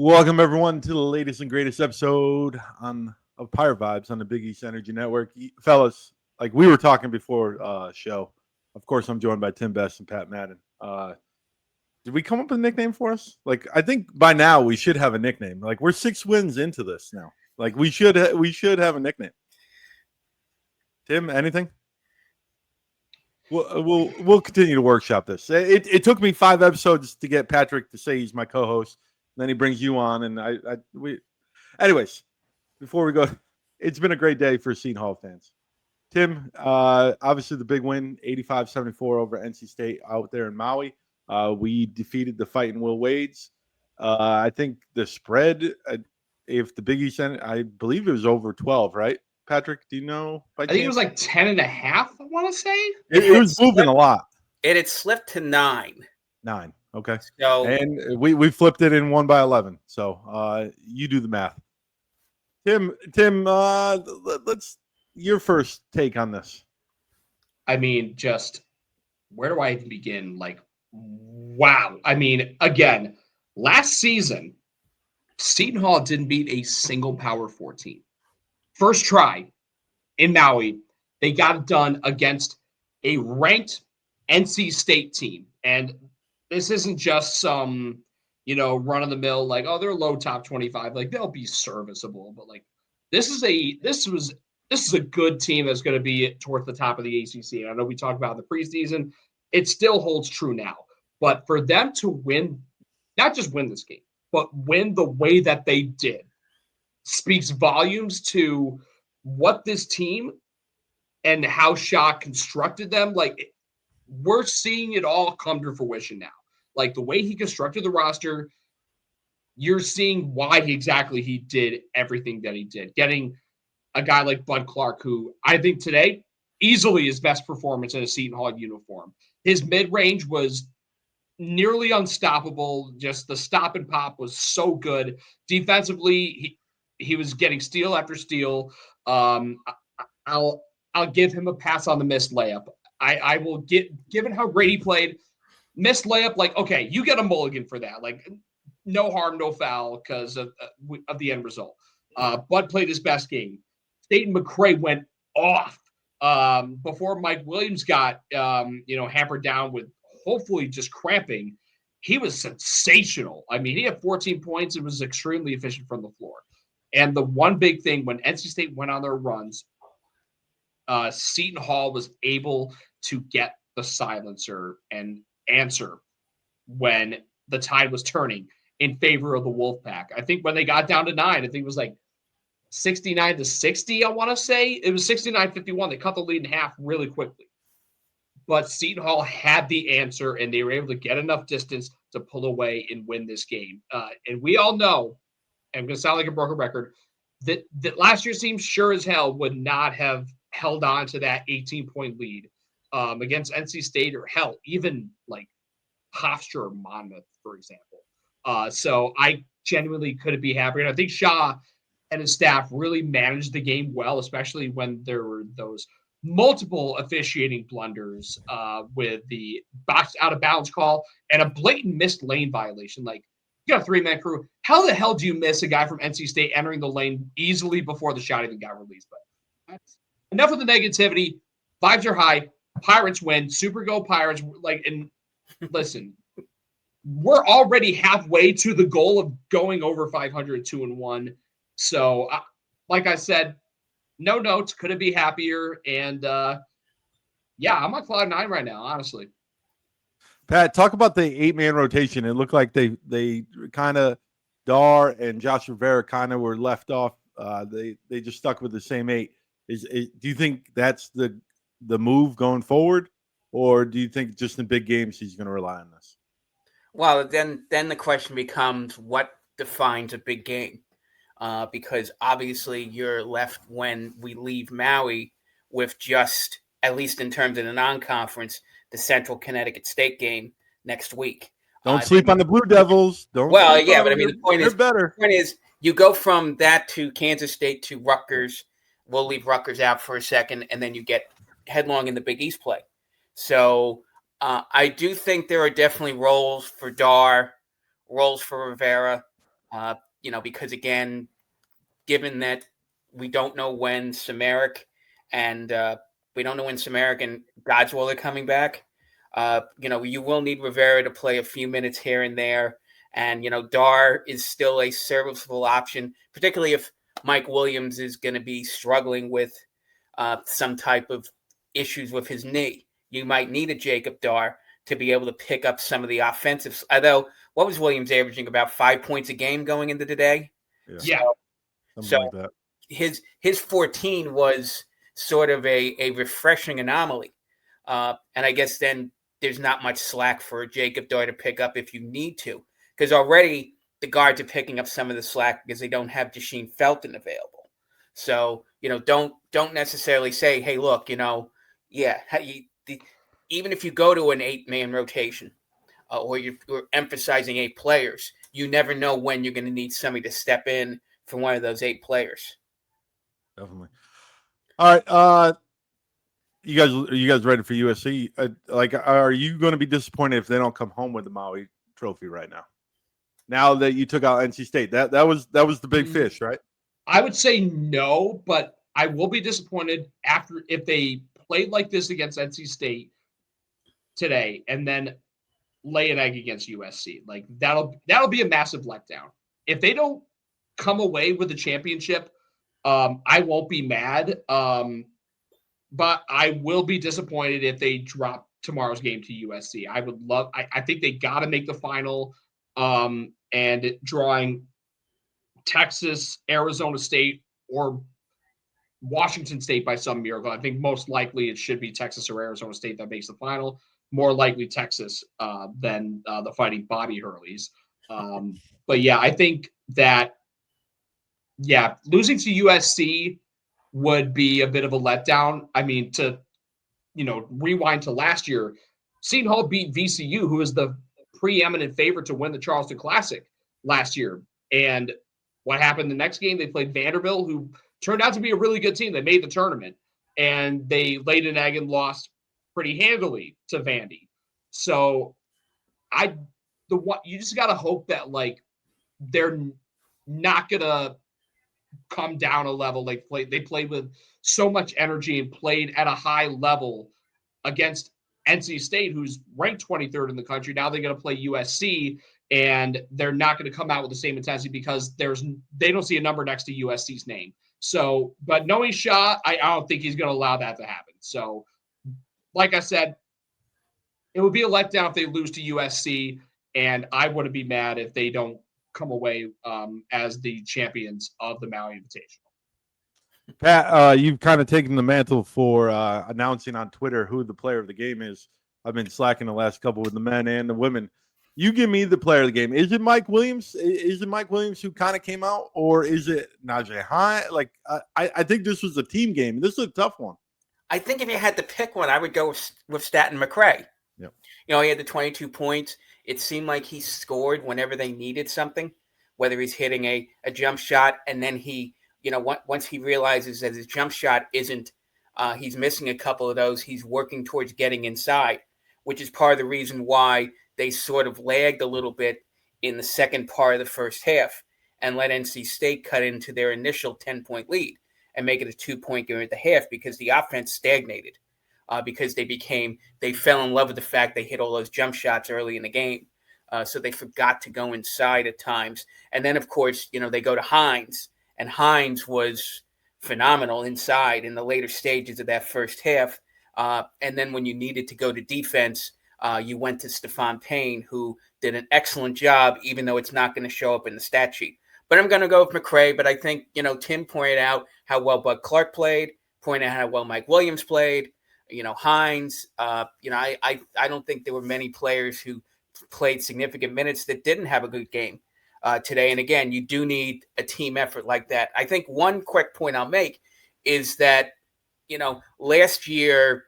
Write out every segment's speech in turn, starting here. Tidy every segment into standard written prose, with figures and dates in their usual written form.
Welcome everyone to the latest and greatest episode of Pirate Vibes on the Big East Energy Network. Fellas, like we were talking before show, of course I'm joined by Tim Best and Pat Madden. Did we come up with a nickname for us? Like I think by now we should have a nickname. Like we're 6 wins into this now. Like we should have a nickname. Tim, anything? We'll continue to workshop this. It took me 5 episodes to get Patrick to say he's my co-host. Then he brings you on, and Anyways, before we go, it's been a great day for Seton Hall fans. Tim, obviously the big win, 85-74 over NC State out there in Maui. We defeated the Fighting Will Wades. I think the spread, if the Big East, I believe it was over 12, right? Patrick, do you know? I think it was like 10.5, I want to say. It was moving a lot. It had slipped to 9. 9. Okay. So, and we flipped it and won by 11. So you do the math. Tim, let's your first take on this. I mean, just where do I even begin? Like, wow. I mean, again, last season, Seton Hall didn't beat a single Power 4 team. First try in Maui, they got it done against a ranked NC State team. And this isn't just some, run-of-the-mill, like, oh, they're low top 25. Like, they'll be serviceable. But, like, this is a good team that's going to be towards the top of the ACC. And I know we talked about in the preseason. It still holds true now. But for them to win, not just win this game, but win the way that they did, speaks volumes to what this team and how Shah constructed them. Like, we're seeing it all come to fruition now. Like, the way he constructed the roster, you're seeing why he did everything that he did. Getting a guy like Bud Clark, who I think today easily his best performance in a Seton Hall uniform. His mid-range was nearly unstoppable. Just the stop and pop was so good. Defensively, he was getting steal after steal. I'll give him a pass on the missed layup. I will given how great he played, missed layup, like, okay, you get a mulligan for that. Like, no harm, no foul because of the end result. Bud played his best game. Staten McCray went off before Mike Williams got hampered down with hopefully just cramping. He was sensational. I mean, he had 14 points and was extremely efficient from the floor. And the one big thing, when NC State went on their runs, Seton Hall was able to get the silencer and answer when the tide was turning in favor of the Wolfpack. I think when they got down to 9, I think it was like 69-60, I want to say. It was 69-51. They cut the lead in half really quickly. But Seton Hall had the answer, and they were able to get enough distance to pull away and win this game. And we all know, I'm going to sound like a broken record, that last year's team sure as hell would not have held on to that 18-point lead against NC State, or hell, even like Hofstra or Monmouth, for example. So I genuinely couldn't be happier. And I think Shah and his staff really managed the game well, especially when there were those multiple officiating blunders with the box out of bounds call and a blatant missed lane violation. Like, you got a 3-man crew. How the hell do you miss a guy from NC State entering the lane easily before the shot even got released? But that's enough of the negativity. Vibes are high. Pirates win. Super Go Pirates. Like, and listen, we're already halfway to the goal of going over 500, 2-1. So, like I said, no notes. Couldn't be happier. And I'm on cloud 9 right now, honestly. Pat, talk about the 8-man rotation. It looked like they kind of, Dar and Josh Rivera kind of were left off. They just stuck with the same 8. Do you think that's the move going forward, or do you think just in big games he's going to rely on this? Well, then the question becomes, what defines a big game? Because obviously you're left when we leave Maui with just, at least in terms of the non-conference, the Central Connecticut State game next week. Don't sleep on the Blue Devils. But I mean, the point is, you go from that to Kansas State to Rutgers. We'll leave Rutgers out for a second, and then you get headlong in the Big East play. So I do think there are definitely roles for Dar, roles for Rivera. Because again, given that we don't know when Samaric and Godswell are coming back, you will need Rivera to play a few minutes here and there. And, Dar is still a serviceable option, particularly if Mike Williams is going to be struggling with some type of issues with his knee. You might need a Jacob Dar to be able to pick up some of the offensive. Although, what was Williams averaging? About 5 points a game going into today? Yeah. Something like that. His 14 was sort of a refreshing anomaly. And I guess then there's not much slack for Jacob Dar to pick up if you need to. Because already the guards are picking up some of the slack because they don't have Desheen Felton available. So, don't necessarily say, hey, look, even if you go to an 8-man rotation or you're emphasizing 8 players, you never know when you're going to need somebody to step in for one of those 8 players. Definitely. All right. Are you guys ready for USC? Are you going to be disappointed if they don't come home with the Maui Trophy right now? Now that you took out NC State, that was the big fish, right? I would say no, but I will be disappointed if they played like this against NC State today and then lay an egg against USC. Like that'll be a massive letdown. If they don't come away with the championship, I won't be mad. But I will be disappointed if they drop tomorrow's game to USC. I think they got to make the final. And drawing Texas, Arizona State, or Washington State by some miracle. I think most likely it should be Texas or Arizona State that makes the final. More likely Texas than the Fighting Bobby Hurleys. But yeah, I think that losing to USC would be a bit of a letdown. I mean, to rewind to last year, Seton Hall beat VCU, who is the preeminent favorite to win the Charleston Classic last year. And what happened the next game? They played Vanderbilt, who turned out to be a really good team. They made the tournament, and they laid an egg and lost pretty handily to Vandy. So you just got to hope that they're not going to come down a level. They played with so much energy and played at a high level against NC State, who's ranked 23rd in the country. Now they're going to play USC, and they're not going to come out with the same intensity because they don't see a number next to USC's name. So, but knowing Shaw, I don't think he's going to allow that to happen. So, like I said, it would be a letdown if they lose to USC, and I wouldn't be mad if they don't come away as the champions of the Maui Invitational. Pat, you've kind of taken the mantle for announcing on Twitter who the player of the game is. I've been slacking the last couple with the men and the women. You give me the player of the game. Is it Mike Williams? Is it Mike Williams who kind of came out, or is it Najai Hines? I think this was a team game. This is a tough one. I think if you had to pick one, I would go with Staten McRae. Yep. He had the 22 points. It seemed like he scored whenever they needed something, whether he's hitting a jump shot, and then he, once he realizes that his jump shot isn't, he's missing a couple of those, he's working towards getting inside, which is part of the reason why they sort of lagged a little bit in the second part of the first half and let NC State cut into their initial 10-point lead and make it a 2-point game at the half, because the offense stagnated, because they fell in love with the fact they hit all those jump shots early in the game. So they forgot to go inside at times. And then, of course, they go to Hines, and Hines was phenomenal inside in the later stages of that first half. And then when you needed to go to defense, you went to Stephon Payne, who did an excellent job, even though it's not going to show up in the stat sheet. But I'm going to go with McRae. But I think, Tim pointed out how well Bud Clark played, pointed out how well Mike Williams played. Hines, I don't think there were many players who played significant minutes that didn't have a good game today. And again, you do need a team effort like that. I think one quick point I'll make is that, last year,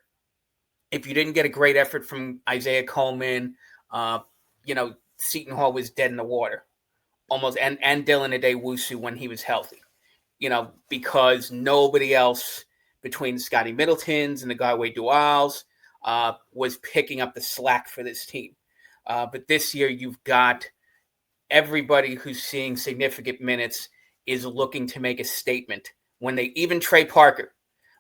if you didn't get a great effort from Isaiah Coleman, Seton Hall was dead in the water almost, and Dylan Adewusu when he was healthy, because nobody else between the Scotty Middletons and the Garway Duals was picking up the slack for this team. But this year you've got everybody who's seeing significant minutes is looking to make a statement. When they even Trey Parker,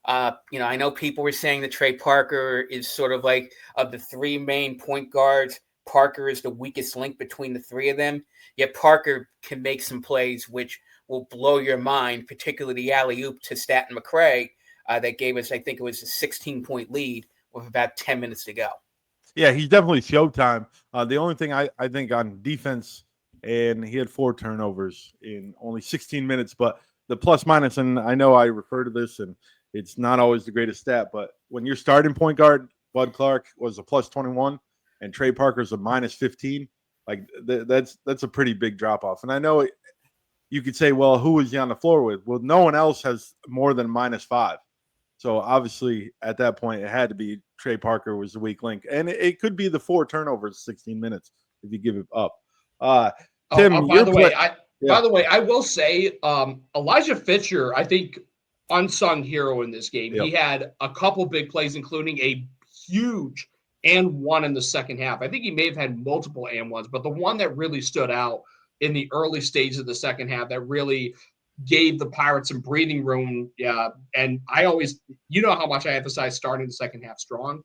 I know people were saying that Trey Parker is sort of like, of the three main point guards, Parker is the weakest link between the three of them. Yet Parker can make some plays which will blow your mind, particularly the alley-oop to Staten McCray that gave us, I think it was a 16-point lead with about 10 minutes to go. Yeah, he's definitely showtime. The only thing I think on defense, and he had 4 turnovers in only 16 minutes, but the plus minus, and I know I refer to this, and it's not always the greatest stat, but when your starting point guard, Bud Clark, was a plus 21 and Trey Parker's a minus 15, like that's a pretty big drop off. And I know you could say, well, who was he on the floor with? Well, no one else has more than minus 5. So obviously at that point, it had to be Trey Parker was the weak link. And it could be the 4 turnovers, 16 minutes if you give it up. Tim, by the way, I will say Elijah Fisher, I think, unsung hero in this game. Yep. He had a couple big plays, including a huge and one in the second half. I think he may have had multiple and ones, but the one that really stood out in the early stages of the second half that really gave the Pirates some breathing room. And I always, how much I emphasize starting the second half strong.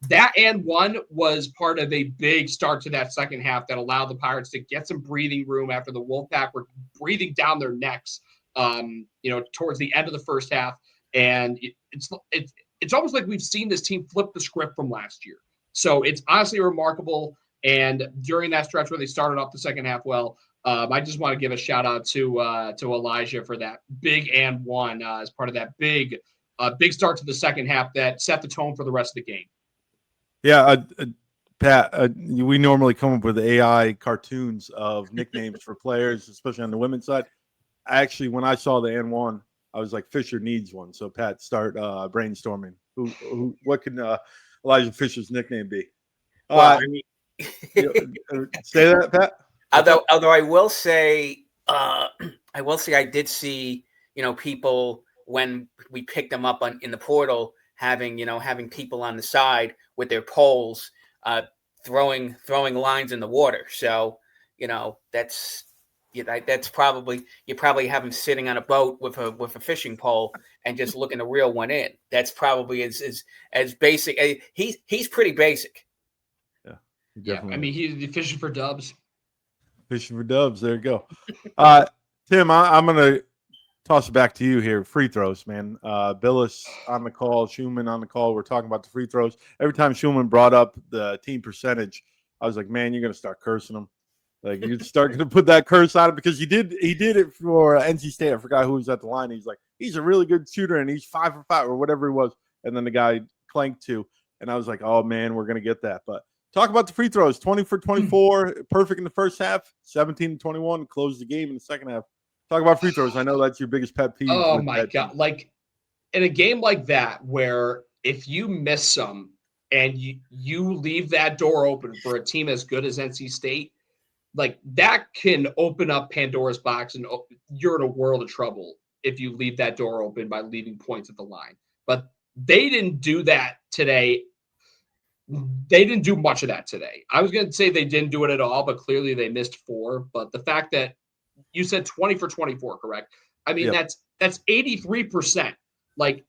That and one was part of a big start to that second half that allowed the Pirates to get some breathing room after the Wolfpack were breathing down their necks, towards the end of the first half. And it's almost like we've seen this team flip the script from last year. So it's honestly remarkable. And during that stretch where they started off the second half well, I just want to give a shout out to Elijah for that big and one as part of that big start to the second half that set the tone for the rest of the game. Yeah, Pat, we normally come up with AI cartoons of nicknames for players, especially on the women's side. Actually, when I saw the N1, I was like, Fisher needs one. So, Pat, start brainstorming. What can Elijah Fisher's nickname be? Say that, Pat. Although I will say I did see people when we picked them up in the portal having people on the side with their poles throwing lines in the water. So that's probably you probably have them sitting on a boat with a fishing pole and just looking to reel one in. That's probably as basic. He's pretty basic. Yeah, I mean he's fishing for dubs. Fishing for dubs. There you go. Tim, I'm going to toss it back to you here. Free throws, man. Billis on the call, Schumann on the call. We're talking about the free throws. Every time Schumann brought up the team percentage, I was like, man, you're going to start cursing them. Like, you start going to put that curse on it because he did it for NC State. I forgot who was at the line. He's like, he's a really good shooter, and he's 5 for 5 or whatever he was. And then the guy clanked 2. And I was like, oh, man, we're going to get that. But talk about the free throws. 20 for 24, perfect in the first half, 17 to 21, closed the game in the second half. Talk about free throws. I know that's your biggest pet peeve. Oh, my God. Like, in a game like that where if you miss some and you leave that door open for a team as good as NC State, like, that can open up Pandora's box, and you're in a world of trouble if you leave that door open by leaving points at the line. But they didn't do that today. They didn't do much of that today. I was going to say they didn't do it at all, but clearly they missed 4. But the fact that you said 20 for 24, correct? I mean, yep. that's 83%. Like,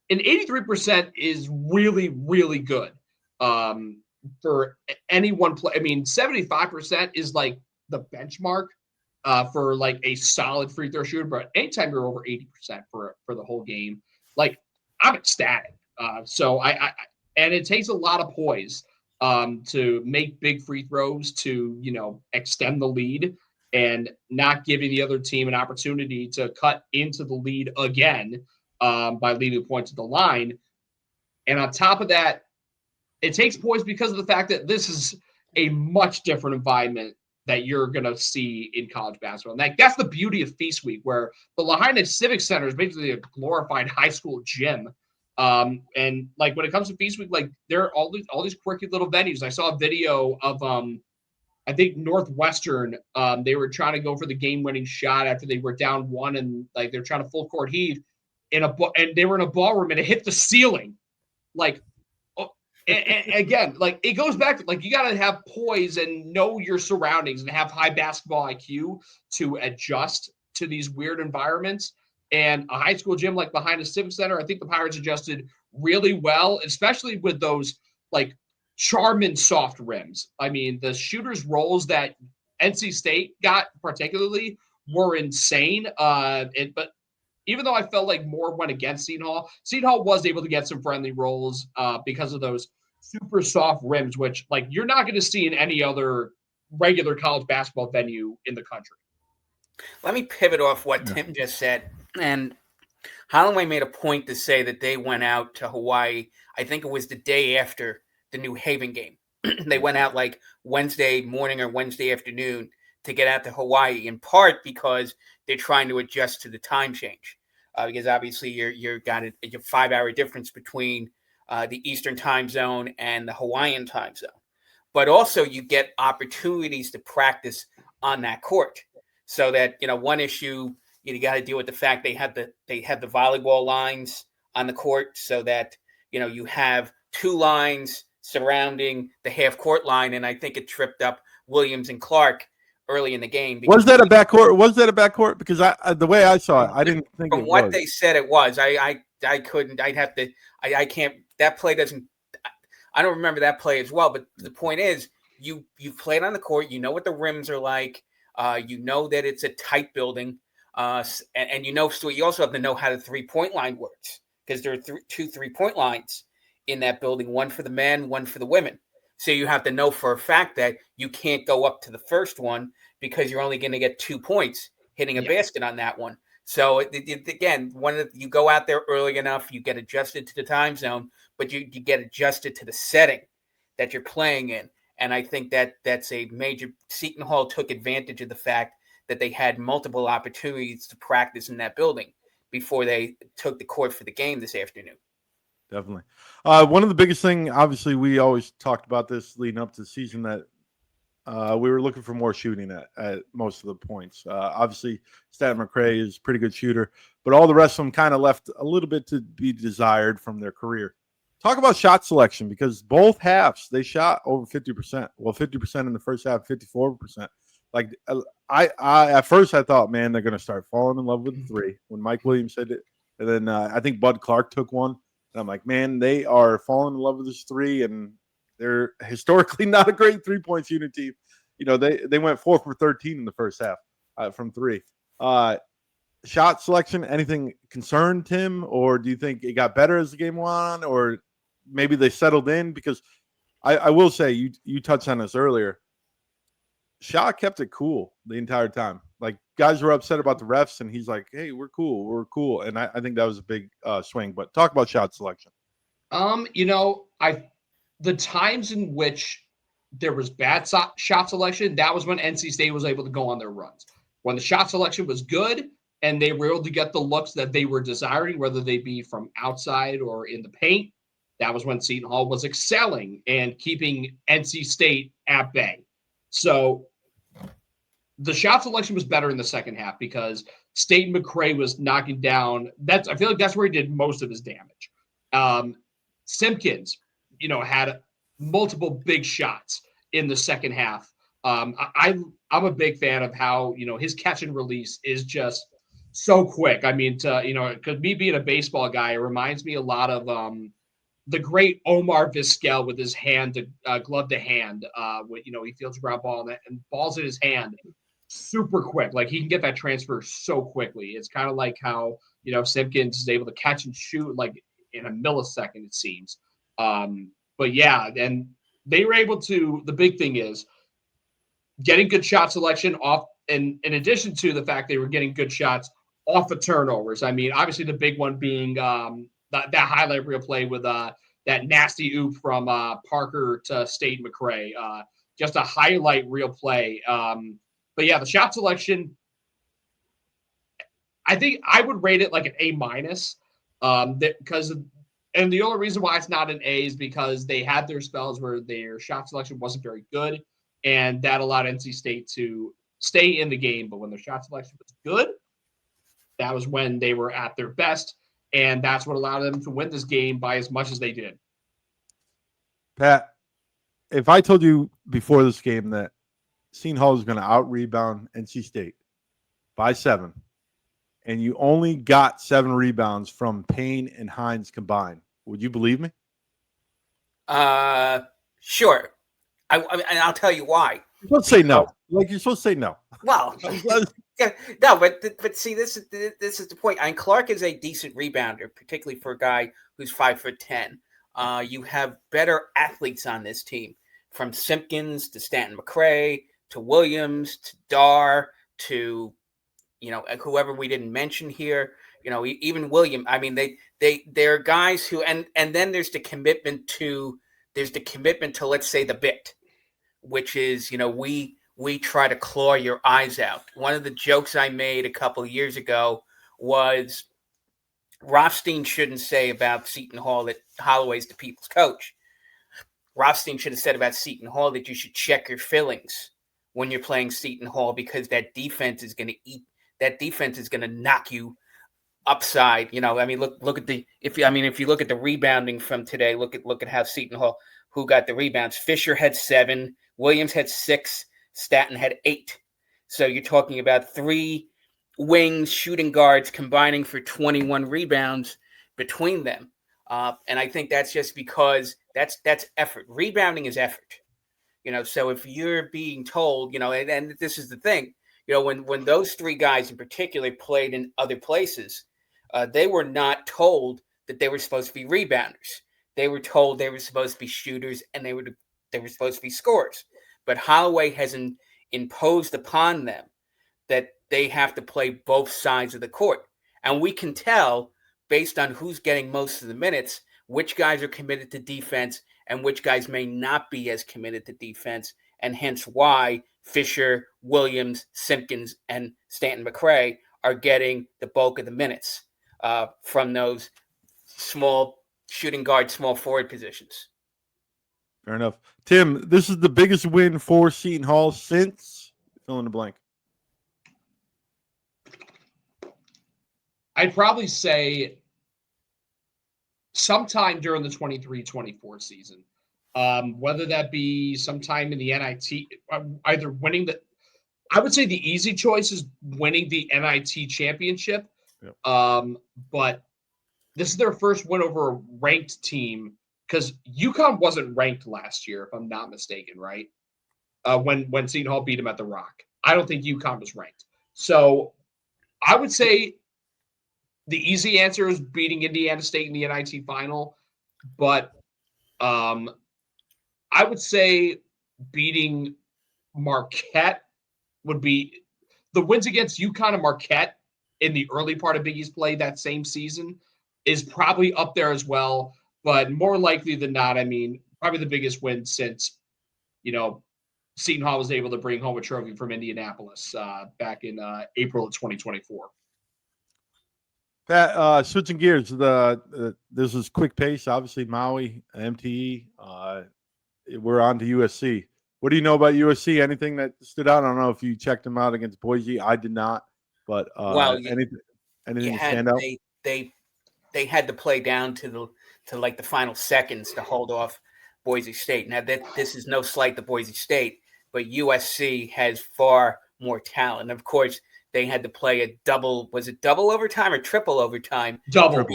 an 83% is really, really good for any one play. I mean, 75% is like the benchmark for like a solid free throw shooter. But anytime you're over 80% for the whole game, like, I'm ecstatic. So and it takes a lot of poise to make big free throws to, extend the lead and not giving the other team an opportunity to cut into the lead again by leaving points at the line. And on top of that, it takes poise because of the fact that this is a much different environment that you're going to see in college basketball. And that's the beauty of Feast Week, where the Lahaina Civic Center is basically a glorified high school gym. And like when it comes to Feast Week, like there are all these quirky little venues. I saw a video of I think Northwestern. They were trying to go for the game-winning shot after they were down 1, and like they're trying to full court heave and they were in a ballroom and it hit the ceiling. Like, And again, like it goes back to like you got to have poise and know your surroundings and have high basketball IQ to adjust to these weird environments. And a high school gym like behind a civic center, I think the Pirates adjusted really well, especially with those like Charmin soft rims. I mean, the shooters rolls that NC State got particularly were insane. But even though I felt like more went against Seton Hall was able to get some friendly rolls because of those super soft rims, which like you're not going to see in any other regular college basketball venue in the country. Let me pivot off what Tim just said. And Holloway made a point to say that they went out to Hawaii. I think it was the day after the New Haven game. They went out like Wednesday morning or Wednesday afternoon to get out to Hawaii, in part because they're trying to adjust to the time change. Because obviously you're got a 5-hour difference between the Eastern time zone and the Hawaiian time zone. But also you get opportunities to practice on that court. So that, one issue, you got to deal with the fact they had the volleyball lines on the court, so that, you have 2 lines surrounding the half court line. And I think it tripped up Williams and Clark early in the game. Was that a backcourt? Was that a backcourt? Because the way I saw it, I didn't think from it what was. They said it was. I couldn't. I'd have to. I can't. That play doesn't. I don't remember that play as well. But the point is, you've played on the court. You know what the rims are like. You know that it's a tight building. And so you also have to know how the 3-point line works, because there are 2 3-point lines in that building, one for the men, one for the women. So you have to know for a fact that you can't go up to the first one because you're only going to get 2 points hitting a basket on that one. So again, you go out there early enough, you get adjusted to the time zone, but you get adjusted to the setting that you're playing in. And I think that's a major. Seton Hall took advantage of the fact that they had multiple opportunities to practice in that building before they took the court for the game this afternoon. Definitely. One of the biggest thing, obviously, we always talked about this leading up to the season, that we were looking for more shooting at most of the points. Obviously, Stat McRae is a pretty good shooter, but all the rest of them kind of left a little bit to be desired from their career. Talk about shot selection, because both halves, they shot over 50%. Well, 50% in the first half, 54%. Like, I at first I thought, man, they're going to start falling in love with the 3 when Mike Williams said it. And then I think Bud Clark took one. And I'm like, man, they are falling in love with this 3, and they're historically not a great 3-point shooting team. They went 4 for 13 in the first half from 3. Shot selection, anything concerned, Tim? Or do you think it got better as the game went on? Or maybe they settled in? Because I will say, you touched on this earlier, Shah kept it cool the entire time. Like, guys were upset about the refs, and he's like, hey, we're cool. And I think that was a big swing. But talk about shot selection. The times in which there was bad shot selection, that was when NC State was able to go on their runs. When the shot selection was good and they were able to get the looks that they were desiring, whether they be from outside or in the paint, that was when Seton Hall was excelling and keeping NC State at bay. So the shot selection was better in the second half because State McRae was knocking down. I feel like that's where he did most of his damage. Simpkins, had multiple big shots in the second half. I'm a big fan of how, his catch and release is just so quick. I mean, because me being a baseball guy, it reminds me a lot of the great Omar Vizquel with his hand to glove to hand. He fields a ground ball and balls in his hand super quick. Like, he can get that transfer so quickly. It's kind of like how, Simpkins is able to catch and shoot like in a millisecond, it seems. But yeah, and they were able to, the big thing is getting good shot selection off. And in addition to the fact they were getting good shots off of turnovers. I mean, obviously the big one being that highlight reel play with that nasty oop from Parker to State McRae. Just a highlight reel play. But yeah, the shot selection, I think I would rate it like an A-. And the only reason why it's not an A is because they had their spells where their shot selection wasn't very good, and that allowed NC State to stay in the game. But when their shot selection was good, that was when they were at their best, and that's what allowed them to win this game by as much as they did. Pat, if I told you before this game that Seton Hall is going to out-rebound NC State by 7, and you only got 7 rebounds from Payne and Hines combined, would you believe me? Sure. And I'll tell you why. You're supposed to say no. Like, you're supposed to say no. Well, no, but see, this is the point. I mean, Clark is a decent rebounder, particularly for a guy who's 5'10". You have better athletes on this team, from Simpkins to Stanton McCray to Williams to Dar to whoever we didn't mention here. Even William. I mean, they're guys who and then there's the commitment to let's say the bit, which is we try to claw your eyes out. One of the jokes I made a couple of years ago was Rothstein shouldn't say about Seton Hall that Holloway's the people's coach. Rothstein should have said about Seton Hall that you should check your fillings when you're playing Seton Hall, because that defense is going to knock you upside. I mean, look at if you look at the rebounding from today, look at how Seton Hall, who got the rebounds. Fisher had 7, Williams had 6, Stanton had 8. So you're talking about 3 wings, shooting guards combining for 21 rebounds between them. And I think that's just because that's effort. Rebounding is effort. So if you're being told, and this is the thing, when those 3 guys in particular played in other places, they were not told that they were supposed to be rebounders. They were told they were supposed to be shooters, and they were supposed to be scorers. But Holloway has imposed upon them that they have to play both sides of the court. And we can tell, based on who's getting most of the minutes, which guys are committed to defense and which guys may not be as committed to defense, and hence why Fisher, Williams, Simpkins, and Stanton McCray are getting the bulk of the minutes from those small shooting guard, small forward positions. Fair enough. Tim, this is the biggest win for Seton Hall since fill in the blank. I'd probably say sometime during the 23-24 season, whether that be sometime in the NIT, either winning I would say the easy choice is winning the NIT championship. Yep. But this is their first win over a ranked team, because UConn wasn't ranked last year, if I'm not mistaken, right? When Seton Hall beat them at the Rock. I don't think UConn was ranked. So I would say the easy answer is beating Indiana State in the NIT final. But I would say beating Marquette would be the wins against UConn and Marquette in the early part of Big East play that same season is probably up there as well. But more likely than not, I mean, probably the biggest win since, Seton Hall was able to bring home a trophy from Indianapolis back in April of 2024. Pat, switching gears, this is quick pace. Obviously, Maui, MTE. We're on to USC. What do you know about USC? Anything that stood out? I don't know if you checked them out against Boise. I did not. But anything to stand out? They had to play down to the final seconds to hold off Boise State. Now this is no slight to Boise State, but USC has far more talent. And of course, they had to play a double. Was it double overtime or triple overtime? Double.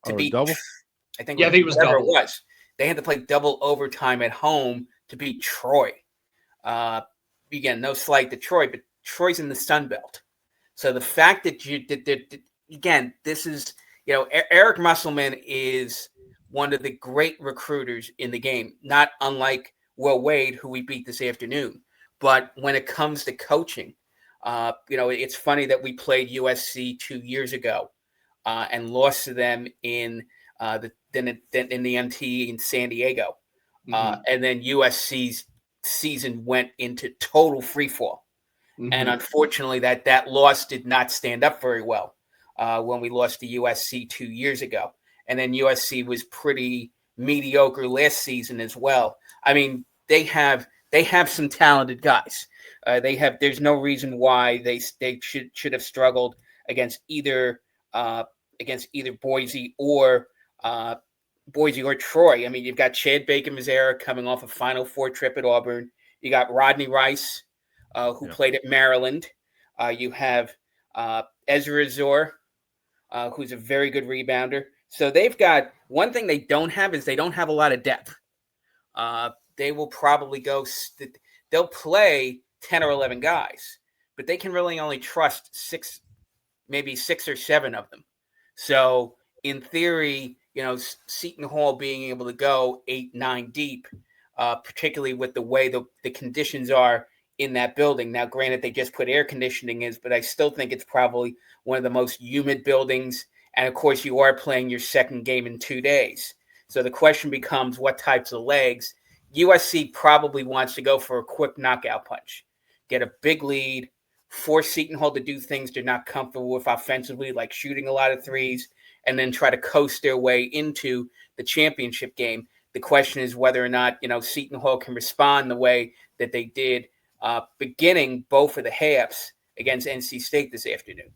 To beat double? I think. Yeah, I think it was double. It was. They had to play double overtime at home to beat Troy. Again, no slight to Troy, but Troy's in the Sun Belt. So the fact that again, this is, Eric Musselman is one of the great recruiters in the game, not unlike Will Wade, who we beat this afternoon. But when it comes to coaching, it's funny that we played USC 2 years ago and lost to them in the MT in San Diego. And then USC's season went into total freefall. And unfortunately, that loss did not stand up very well when we lost to USC 2 years ago. And then USC was pretty mediocre last season as well. I mean, they have some talented guys. There's no reason why they should have struggled against either Boise or Boise or Troy. I mean, you've got Chad Baker-Mazara coming off a Final Four trip at Auburn. You got Rodney Rice, who played at Maryland. You have Ezra Azor, who's a very good rebounder. So they've got one thing they don't have is they don't have a lot of depth. They will probably they'll play 10 or 11 guys, but they can really only trust maybe 6 or 7 of them. So in theory, Seton Hall being able to go 8, 9 deep, particularly with the way the conditions are in that building. Now, granted, they just put air conditioning in, but I still think it's probably one of the most humid buildings. And of course, you are playing your second game in 2 days. So the question becomes what types of legs. USC probably wants to go for a quick knockout punch, get a big lead, force Seton Hall to do things they're not comfortable with offensively, like shooting a lot of threes, and then try to coast their way into the championship game. The question is whether or not, Seton Hall can respond the way that they did beginning both of the halves against NC State this afternoon.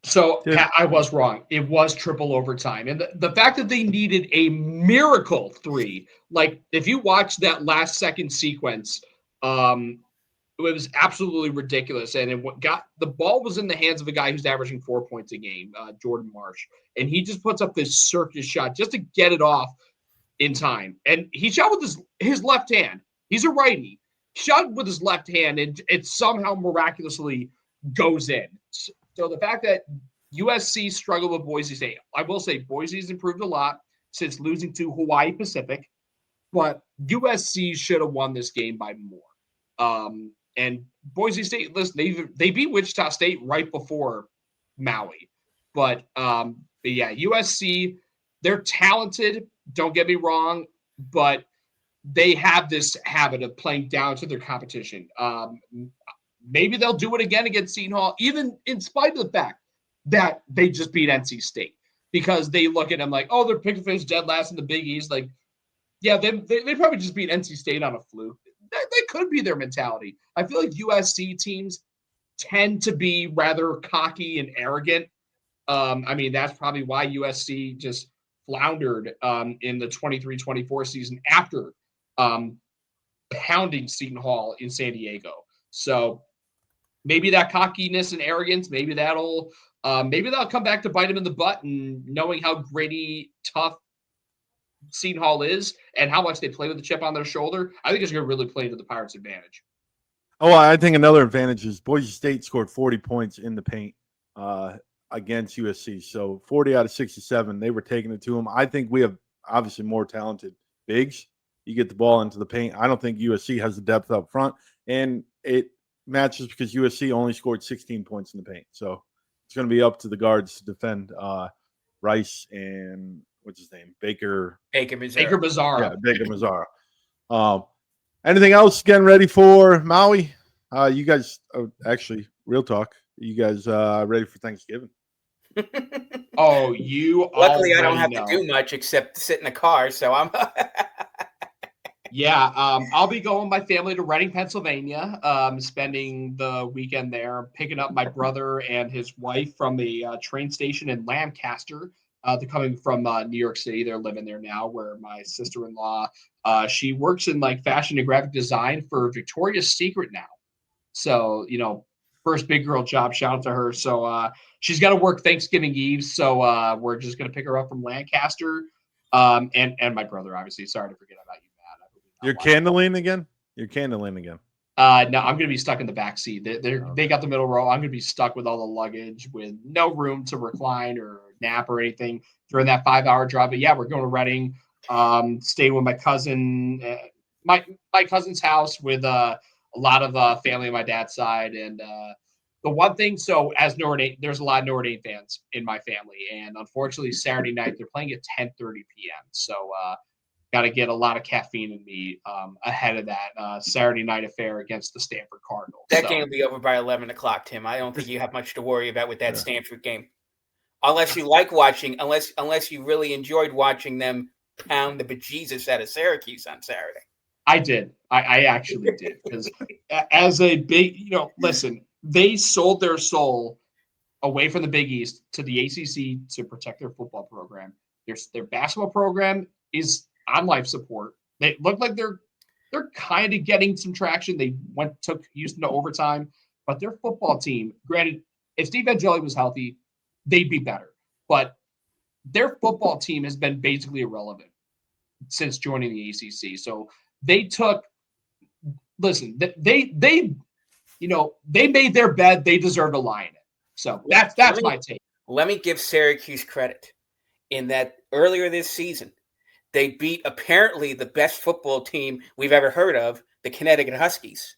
So I was wrong. It was triple overtime. And the fact that they needed a miracle 3, like if you watch that last second sequence, it was absolutely ridiculous. And the ball was in the hands of a guy who's averaging 4 points a game, Jordan Marsh. And he just puts up this circus shot just to get it off in time. And he shot with his left hand. He's a righty. Shot with his left hand, and it somehow miraculously goes in. So the fact that USC struggled with Boise State, I will say Boise's improved a lot since losing to Hawaii Pacific, but USC should have won this game by more. And Boise State, listen, they beat Wichita State right before Maui. But yeah, USC, they're talented, don't get me wrong, but they have this habit of playing down to their competition. Maybe they'll do it again against Seton Hall, even in spite of the fact that they just beat NC State, because they look at them like, oh, they're picking fish dead last in the Big East. Like, yeah, they probably just beat NC State on a fluke. That could be their mentality. I feel like USC teams tend to be rather cocky and arrogant. I mean, that's probably why USC just floundered in the 23-24 season after pounding Seton Hall in San Diego. So maybe that cockiness and arrogance, maybe that'll come back to bite them in the butt, and knowing how gritty, tough Seton Hall is and how much they play with the chip on their shoulder, I think it's going to really play to the Pirates' advantage. Oh, I think another advantage is Boise State scored 40 points in the paint against USC. So 40 out of 67, they were taking it to them. I think we have obviously more talented bigs. You get the ball into the paint. I don't think USC has the depth up front, and it matches because USC only scored 16 points in the paint. So it's going to be up to the guards to defend Rice and what's his name? Baker Mazara. Yeah, Baker Mazara. Anything else getting ready for Maui? You guys, actually, real talk. You guys ready for Thanksgiving? Oh, you luckily I don't have to do much except sit in the car, so I'm Yeah, I'll be going with my family to Reading, Pennsylvania, spending the weekend there, picking up my brother and his wife from the train station in Lancaster. They're coming from New York City. They're living there now, where my sister-in-law, she works in like fashion and graphic design for Victoria's Secret now. So, first big girl job, shout out to her. So she's got to work Thanksgiving Eve. So we're just going to pick her up from Lancaster. And my brother, obviously. Sorry to forget about you, Matt. You're candling again? You're candling again. No, I'm going to be stuck in the back seat. They got the middle row. I'm going to be stuck with all the luggage with no room to recline or nap or anything during that 5-hour drive. But yeah, we're going to Reading, staying with my cousin, my cousin's house with a lot of family on my dad's side. And the one thing, so as Notre Dame, there's a lot of Notre Dame fans in my family. And unfortunately, Saturday night, they're playing at 10:30 p.m. So got to get a lot of caffeine in me ahead of that Saturday night affair against the Stanford Cardinals. That game will be over by 11 o'clock, Tim. I don't think you have much to worry about with that Stanford game. Unless you like watching, unless you really enjoyed watching them pound the bejesus out of Syracuse on Saturday. I did. I actually did. Because as a big, listen, they sold their soul away from the Big East to the ACC to protect their football program. Their basketball program is on life support. They look like they're kind of getting some traction. They took Houston to overtime, but their football team, granted, if Steve Angeli was healthy, they'd be better. But their football team has been basically irrelevant since joining the ACC. So they took, listen, they made their bed. They deserve to lie in it. So that's my take. Let me give Syracuse credit in that earlier this season, they beat apparently the best football team we've ever heard of, the Connecticut Huskies,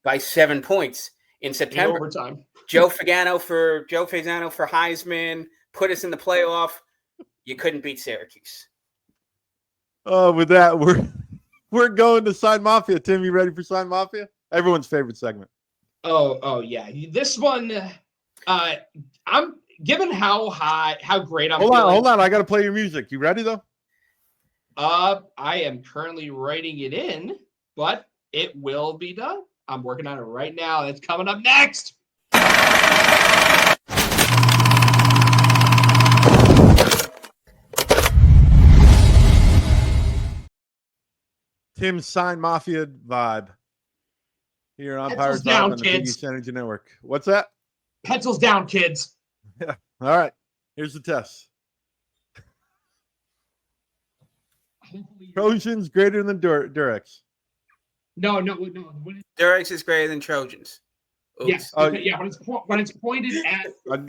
by 7 points in September. In overtime. Joe Fasano for Heisman, put us in the playoff. You couldn't beat Syracuse. With that, we're going to Sign Mafia. Tim, you ready for Sign Mafia? Everyone's favorite segment. Oh yeah. This one, I'm given how great I'm. Hold on. I got to play your music. You ready though? I am currently writing it in, but it will be done. I'm working on it right now. It's coming up next. Tim's Sign Mafia vibe here on Pencils Pirates down, Live on the Big kids. East Energy Network. What's that? Pencils down, kids. Yeah. All right. Here's the test. Trojans greater than Durex. No. Durex is greater than Trojans. Oops. Yes. Yeah. When it's pointed at. I'm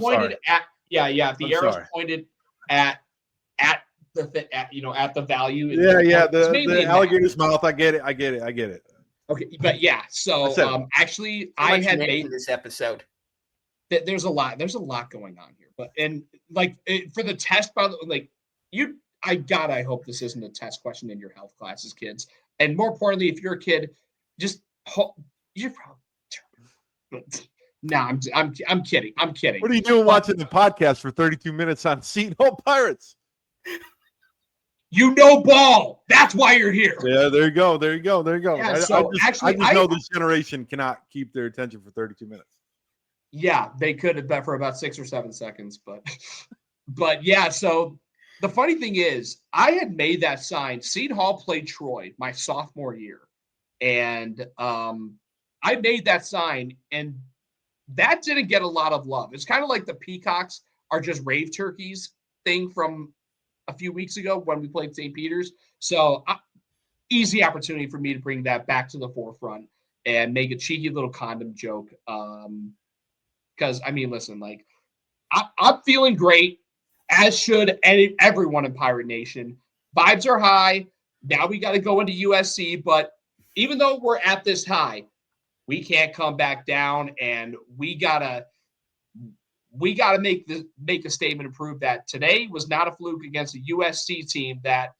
sorry. If the arrow's pointed at the value. Yeah. The alligator's mouth. I get it. Okay, but yeah. So actually, I had made this episode. There's a lot going on here, but for the test, by the way, I hope this isn't a test question in your health classes, kids. And more importantly, if you're a kid, you're probably. No, I'm kidding. I'm kidding. What are you doing watching the podcast for 32 minutes on Seton Hall Pirates? You know ball. That's why you're here. Yeah, there you go. Yeah, I just know this generation cannot keep their attention for 32 minutes. Yeah, they could have bet for about 6 or 7 seconds, but yeah. So the funny thing is, I had made that sign. Seton Hall played Troy my sophomore year, and I made that sign, and that didn't get a lot of love. It's kind of like the Peacocks are just rave turkeys thing from a few weeks ago when we played St. Peter's. So easy opportunity for me to bring that back to the forefront and make a cheeky little condom joke. Because listen, I'm feeling great, as should everyone in Pirate Nation. Vibes are high. Now we got to go into USC, but even though we're at this high, we can't come back down, and we gotta make a statement and prove that today was not a fluke against a USC team that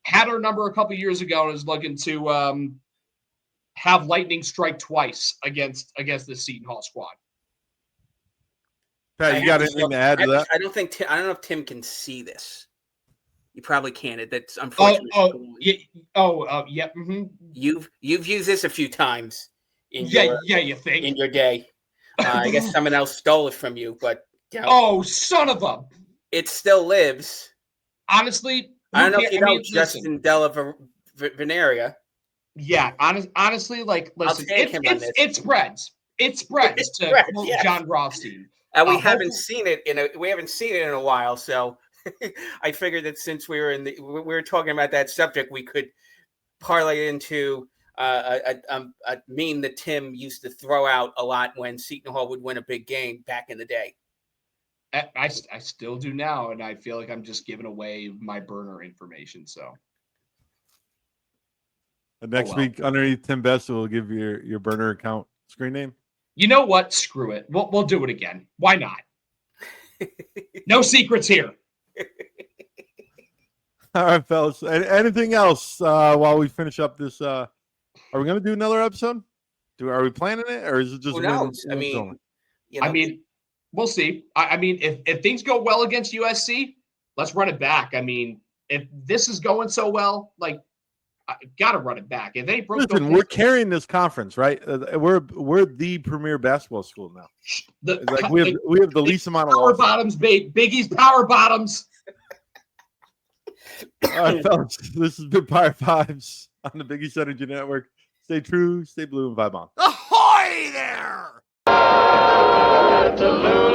had our number a couple years ago and is looking to have lightning strike twice against the Seton Hall squad. Pat, you got anything to add to that? I don't know if Tim can see this. You probably can't. That's unfortunate. Yeah. Mm-hmm. You've used this a few times. You think in your day. I guess someone else stole it from you, but oh, son of a! It still lives. Honestly, I don't know if you know Justin Della Veneria. Yeah, honestly, listen, it spreads. It spreads to quote John Rothstein. And we haven't seen it in a while, so I figured that since we were talking about that subject, we could parlay into a meme that Tim used to throw out a lot when Seton Hall would win a big game back in the day. I still do now, and I feel like I'm just giving away my burner information. So next week, underneath Tim Best, we'll give you your burner account screen name. You know what? Screw it. We'll do it again. Why not? No secrets here. All right, fellas. Anything else while we finish up this? Are we going to do another episode? Are we planning it, or is it just? Who knows? We'll see. If things go well against USC, let's run it back. If this is going so well, I got to run it back. If they broke, listen, we're carrying this conference, right? We're the premier basketball school now. We have the least amount of power bottoms, Big East power bottoms. All right, fellas. This has been Pirate Vibes on the Big East Energy Network. Stay true, stay blue, and vibe on. Ahoy there! To lose.